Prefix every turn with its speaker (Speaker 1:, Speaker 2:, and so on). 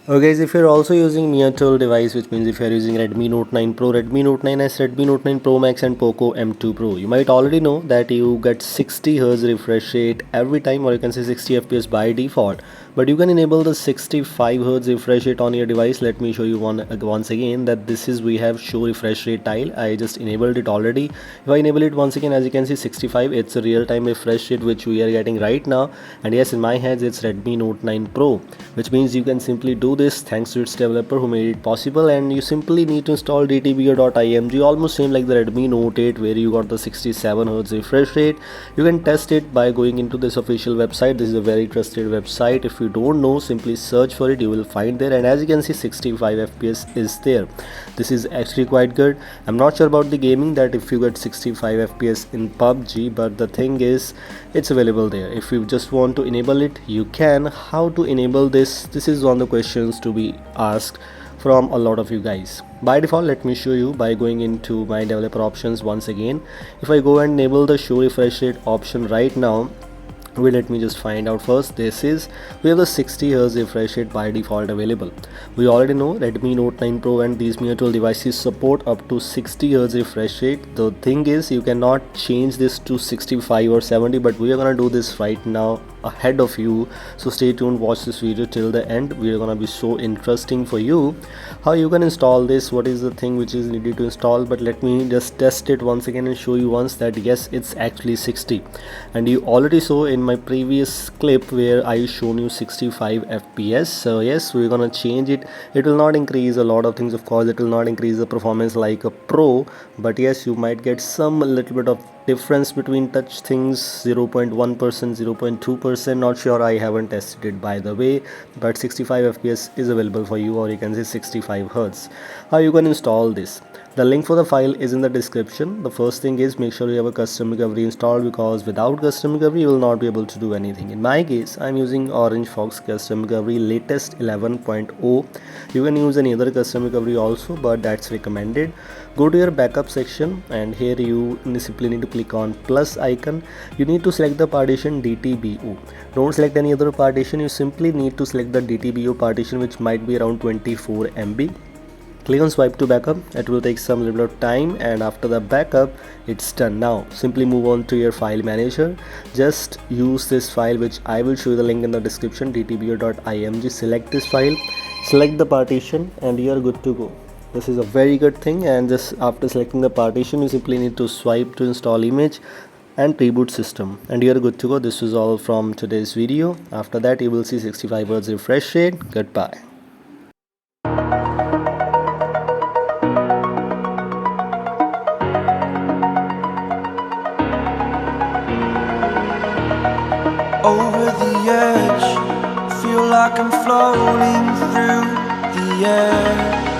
Speaker 1: Okay guys, if you're also using Mia device, which means if you're using Redmi Note 9 Pro, Redmi Note 9s, Redmi Note 9 Pro Max and Poco M2 Pro, you might already know that you get 60Hz refresh rate every time, or you can say 60 FPS by default. But you can enable the 65Hz refresh rate on your device. Let me show you once again that this is we have show refresh rate tile. I just enabled it already. If I enable it once again, as you can see 65, it's a real-time refresh rate which we are getting right now. And yes, in my hands it's Redmi Note 9 Pro, which means you can simply do this thanks to its developer who made it possible. And you simply need to install dtbo.img, almost same like the Redmi Note 8 where you got the 67Hz refresh rate. You can test it by going into this official website. This is a very trusted website. If you don't know, simply search for it, you will find there. And as you can see 65 fps is there. This is actually quite good. I'm not sure about the gaming, that if you get 65 fps in PUBG, but the thing is it's available there. If you just want to enable it, you can. How to enable this is one of the questions to be asked from a lot of you guys. By default, let me show you by going into my developer options once again. If I go and enable the show refresh rate option right now, let me just find out first. This is we have the 60Hz refresh rate by default available. We already know Redmi Note 9 Pro and these Mia devices support up to 60Hz refresh rate. The thing is you cannot change this to 65 or 70, but we are gonna do this right now ahead of you. So stay tuned, watch this video till the end. We are gonna be so interesting for you how you can install this, what is the thing which is needed to install. But let me just test it once again and show you once that yes, it's actually 60. And you already saw in my previous clip where I shown you 65 fps. So yes, we're gonna change it. It will not increase a lot of things, of course. It will not increase the performance like a Pro, but yes, you might get some little bit of difference between touch things, 0.1%, 0.2%, not sure, I haven't tested it by the way. But 65 fps is available for you, or you can say 65 hertz. How you can install this? The link for the file is in the description. The first thing is make sure you have a custom recovery installed, because without custom recovery you will not be able to do anything. In my case, I'm using Orange Fox custom recovery latest 11.0. You can use any other custom recovery also, but that's recommended. Go to your backup section, and here you simply need to click on plus icon. You need to select the partition DTBO. Don't select any other partition. You simply need to select the DTBO partition, which might be around 24 MB. Click on swipe to backup. It will take some little bit of time, and after the backup it's done. Now simply move on to your file manager. Just use this file, which I will show you the link in the description, dtbo.img. select this file, select the partition, and you are good to go. This is a very good thing. And just after selecting the partition, you simply need to swipe to install image and reboot system, and you are good to go. This is all from today's video. After that you will see 65Hz refresh rate. Goodbye.
Speaker 2: Over the edge, feel like I'm floating through the air.